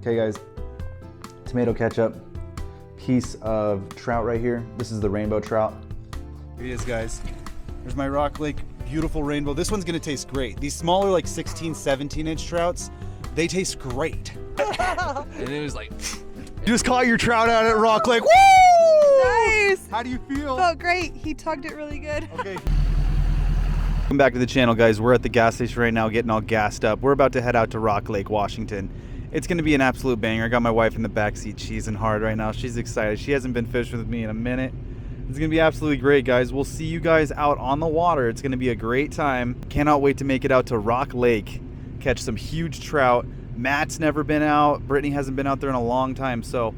Okay guys, tomato ketchup, piece of trout right here. This is the rainbow trout. Here he is, guys. There's my Rock Lake beautiful rainbow. This one's gonna taste great. These smaller, like 16, 17-inch trouts, they taste great. And it was like... You just caught your trout out at Rock Lake. Woo! Nice! How do you feel? Felt great. He tugged it really good. Okay. Welcome back to the channel, guys. We're at the gas station right now getting all gassed up. We're about to head out to Rock Lake, Washington. It's gonna be an absolute banger. I got my wife in the backseat cheesing hard right now. She's excited. She hasn't been fishing with me in a minute. It's gonna be absolutely great, guys. We'll see you guys out on the water. It's gonna be a great time. Cannot wait to make it out to Rock Lake, catch some huge trout. Matt's never been out. Brittany hasn't been out there in a long time, so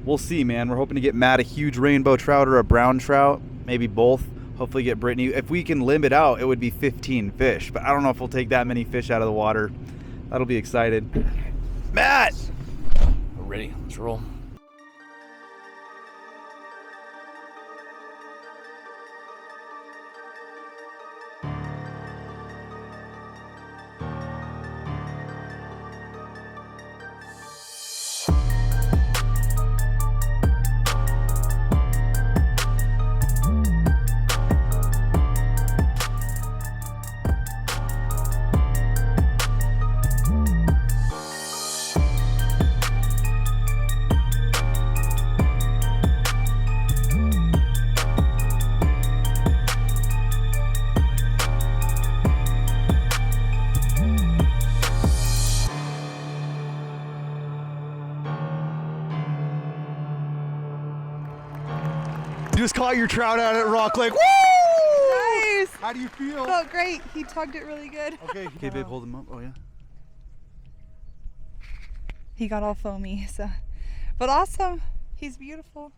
we'll see, man. We're hoping to get Matt a huge rainbow trout or a brown trout, maybe both. Hopefully get Brittany. If we can limit out, it would be 15 fish, but I don't know if we'll take that many fish out of the water. That'll be excited. Matt! We're ready. Let's roll. You just caught your trout out at Rock Lake. Woo! Nice! How do you feel? Felt great. He tugged it really good. Okay, babe, hold him up. Oh, yeah. He got all foamy, so. But awesome. He's beautiful.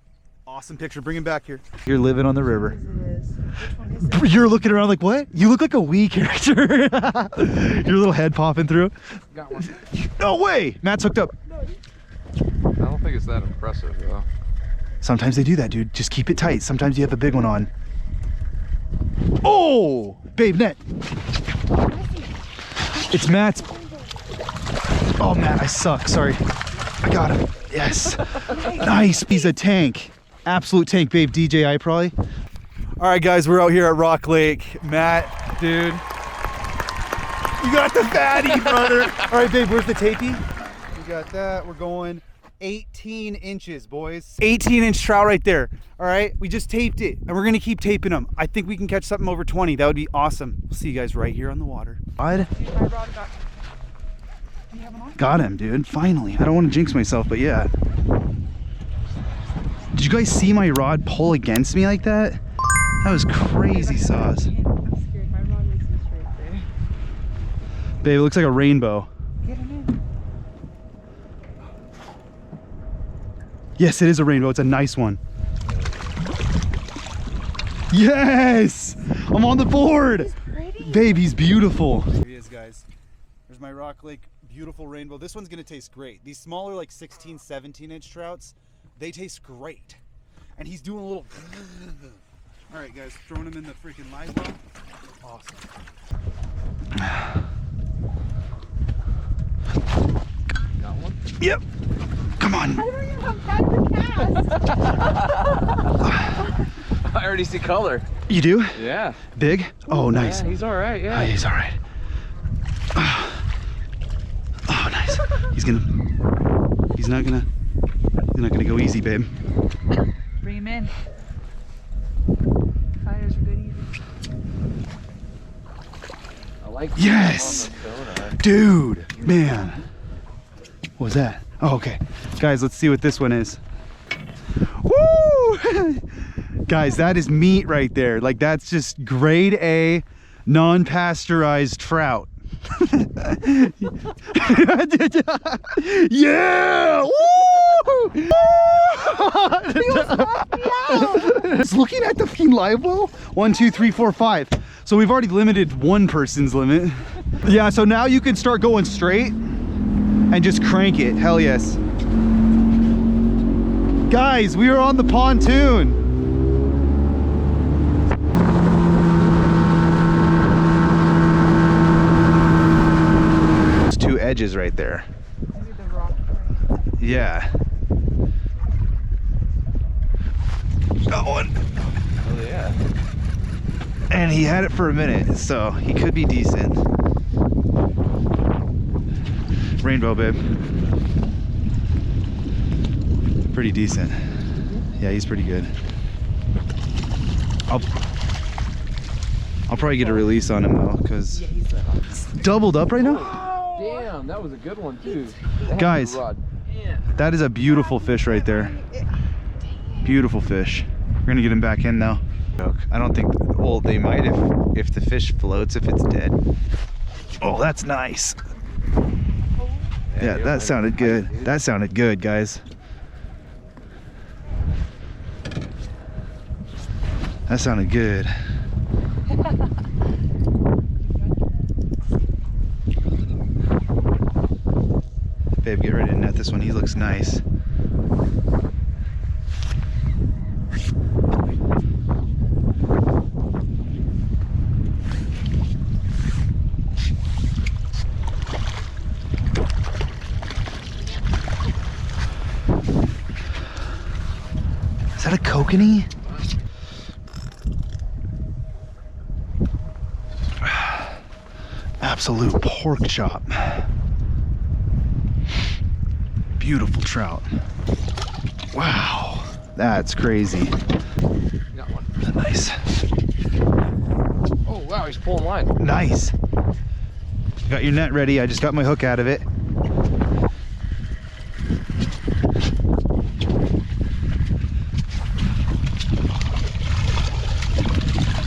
Awesome picture. Bring him back here. You're living on the river. It is. Which one is it? You're looking around like, what? You look like a Wii character. Your little head popping through. Got one. No way! Matt's hooked up. I don't think it's that impressive, though. Sometimes they do that, dude. Just keep it tight. Sometimes you have a big one on. Oh! Babe, net. It's Matt's. Oh, Matt, I suck. Sorry. I got him. Yes. Nice. He's a tank. Absolute tank, babe. DJI probably. All right, guys, we're out here at Rock Lake. Matt, dude. You got the fatty, brother. All right, babe, where's the tapey? We got that. We're going 18 inches, boys. 18-inch trout right there. All right, we just taped it, and we're gonna keep taping them. I think we can catch something over 20. That would be awesome. We'll see you guys right here on the water. Got him, dude. Finally. I don't want to jinx myself, but yeah. Did you guys see my rod pull against me like that? That was crazy sauce. I'm scared. My rod is right there. Babe, it looks like a rainbow. Get him in. Yes, it is a rainbow. It's a nice one. Yes! I'm on the board! He's pretty. Babe, he's beautiful. Here he is, guys. There's my Rock Lake beautiful rainbow. This one's gonna taste great. These smaller, like 16, 17-inch trouts, they taste great. And he's doing a little... All right, guys, throwing him in the freaking live well. Awesome. Got one? Yep. Come on. I don't even have time to cast. I already see color. You do? Yeah. Big? Oh, nice. Yeah, he's all right, yeah. Oh, he's all right. Oh, nice. He's not gonna go easy, babe. Bring him in. Fires are good easy. I like Yes! him on the sonar. Dude, man. What was that? Oh, okay. Guys, let's see what this one is. Woo! Guys, that is meat right there. Like, that's just grade A, non-pasteurized trout. Yeah! Woo! Just looking at the fucking live well. 1, 2, 3, 4, 5. So we've already limited one person's limit. Yeah, so now you can start going straight and just crank it. Hell yes. Guys, we are on the pontoon. There's two edges right there. Maybe the rock. Yeah. Got one. Oh yeah. And he had it for a minute, so he could be decent. Rainbow, babe. Pretty decent. Yeah, he's pretty good. I'll probably get a release on him though, because doubled up right now. Damn, that was a good one too. Guys, that is a beautiful fish right there. Beautiful fish. We're gonna get him back in now. I don't think, well, they might if the fish floats, if it's dead. Oh, that's nice. Yeah, that sounded good. That sounded good, guys. That sounded good. Babe, get ready to net this one. He looks nice. Is that a kokanee? Absolute pork chop. Beautiful trout. Wow, that's crazy. Got one. Nice. Oh wow, he's pulling line. Nice. Got your net ready. I just got my hook out of it.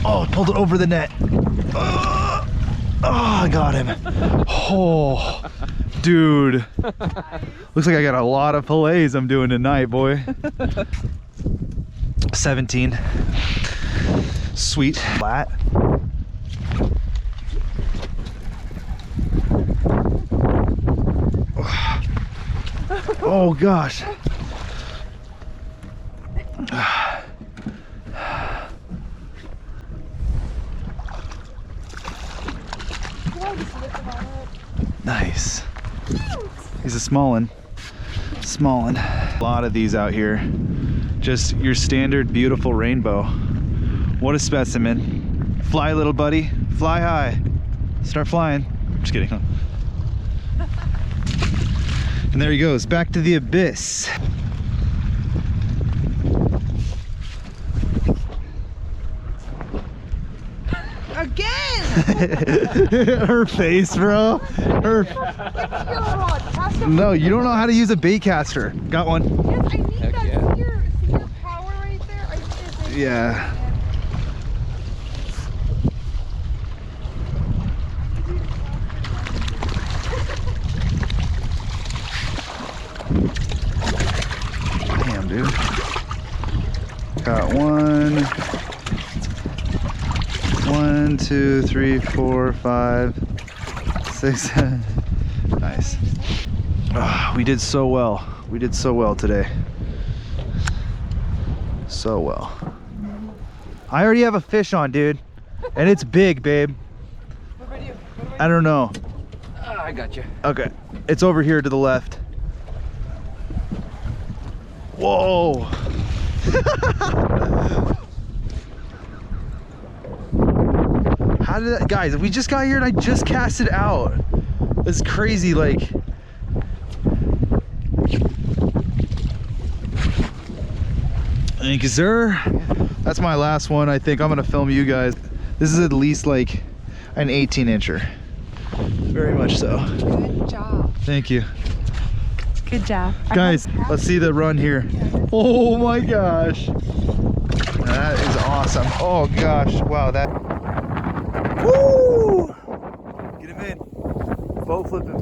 Oh, pulled it over the net. Oh, I got him. Oh, dude. Looks like I got a lot of fillets I'm doing tonight, boy. 17. Sweet. Flat. Oh gosh. Nice. He's a small one. Small one. A lot of these out here. Just your standard beautiful rainbow. What a specimen. Fly, little buddy. Fly high. Start flying. Just kidding. Huh? And there he goes, back to the abyss. Again! Her face, bro. Her. No, you don't know how to use a bait caster. Got one. Yes, I need Heck that. yeah. See your power right there? I need it. Yeah. Damn, dude. Got one. 1, 2, 3, 4, 5, 6, 7. Nice. We did so well. We did so well today. So well. I already have a fish on, dude. And it's big, babe. What about you? I don't know. I got you. Okay. It's over here to the left. Whoa. How did that, guys, we just got here and I just cast it out. It's crazy, like. Thank you, sir. That's my last one. I think I'm gonna film you guys. This is at least like an 18-incher. Very much so. Good job. Thank you. Good job. Guys, let's see the run here. Oh my gosh. That is awesome. Oh gosh, wow, that. Woo! Get him in. Boat flip him.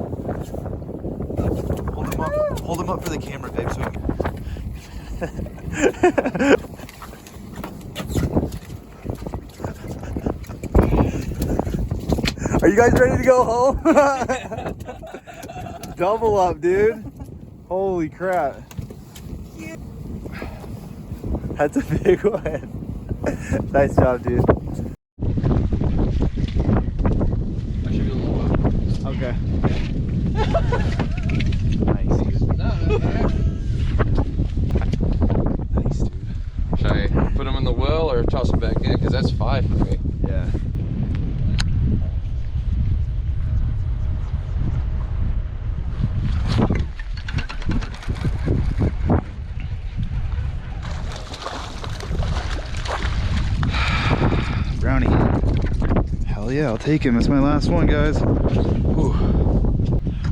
Hold him up. Hold him up for the camera, babe. So we can... Are you guys ready to go home? Double up, dude. Holy crap. That's a big one. Nice job, dude. I should go a little bit. Okay. No, Hell yeah, I'll take him. That's my last one, guys. Whew.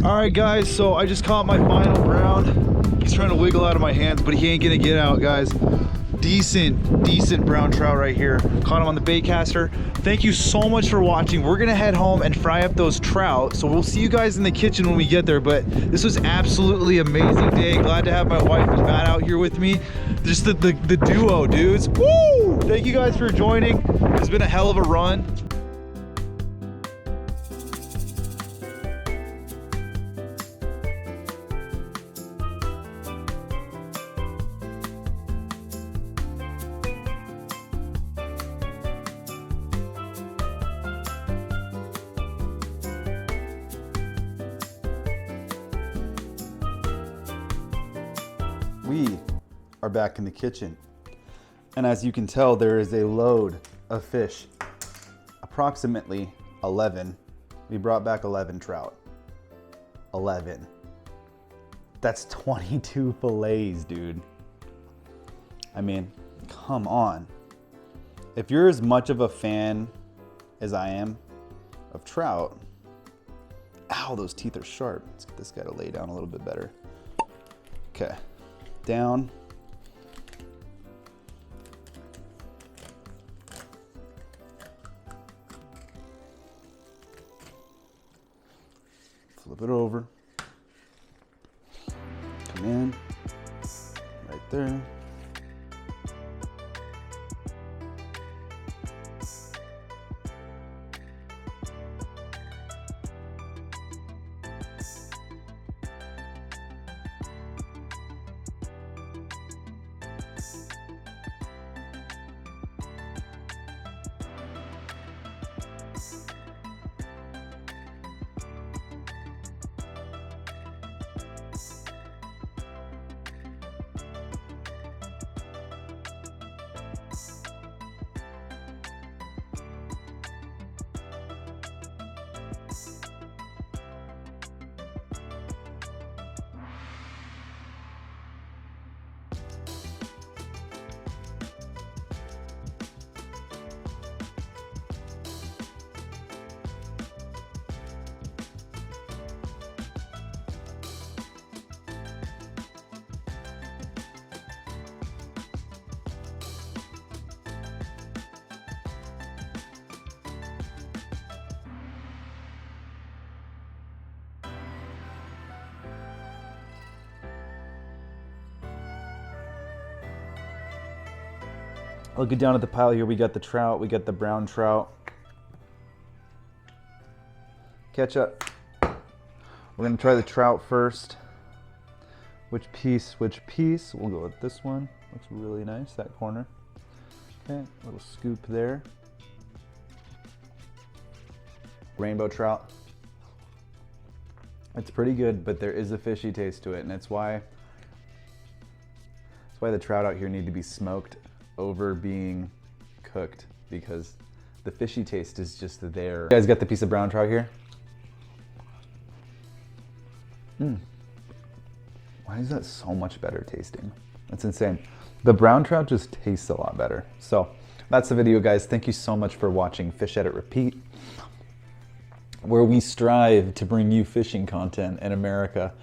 All right, guys, so I just caught my final brown. He's trying to wiggle out of my hands, but he ain't gonna get out, guys. Decent brown trout right here. Caught him on the bait caster. Thank you so much for watching. We're gonna head home and fry up those trout. So we'll see you guys in the kitchen when we get there, but this was absolutely amazing day. Glad to have my wife and Matt out here with me. Just the duo, dudes. Woo! Thank you guys for joining. It's been a hell of a run. We are back in the kitchen, and as you can tell, there is a load of fish, approximately 11. We brought back 11 trout. 11. That's 22 fillets, dude. I mean, come on. If you're as much of a fan as I am of trout, ow, those teeth are sharp. Let's get this guy to lay down a little bit better. Okay. Down. Flip it over. Come in. Right there. Looking down at the pile here, we got the trout, we got the brown trout. Ketchup. We're gonna try the trout first. Which piece? We'll go with this one. Looks really nice, that corner. Okay, little scoop there. Rainbow trout. It's pretty good, but there is a fishy taste to it, and that's why the trout out here need to be smoked over being cooked, because the fishy taste is just there. You guys got the piece of brown trout here? Why is that so much better tasting? That's insane. The brown trout just tastes a lot better. So that's the video, guys. Thank you so much for watching Fish Edit Repeat, where we strive to bring you fishing content in America.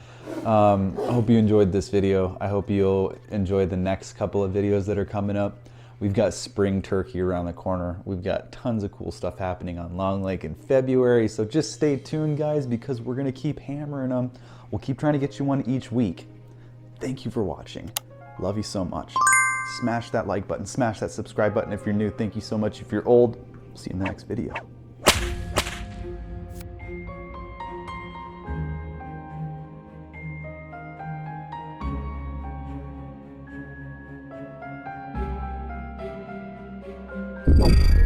I hope you enjoyed this video. I hope you'll enjoy the next couple of videos that are coming up. We've got spring turkey around the corner. We've got tons of cool stuff happening on Long Lake in February. So just stay tuned, guys, because we're gonna keep hammering them. We'll keep trying to get you one each week. Thank you for watching. Love you so much. Smash that like button, smash that subscribe button if you're new. Thank you so much if you're old. See you in the next video. Bye.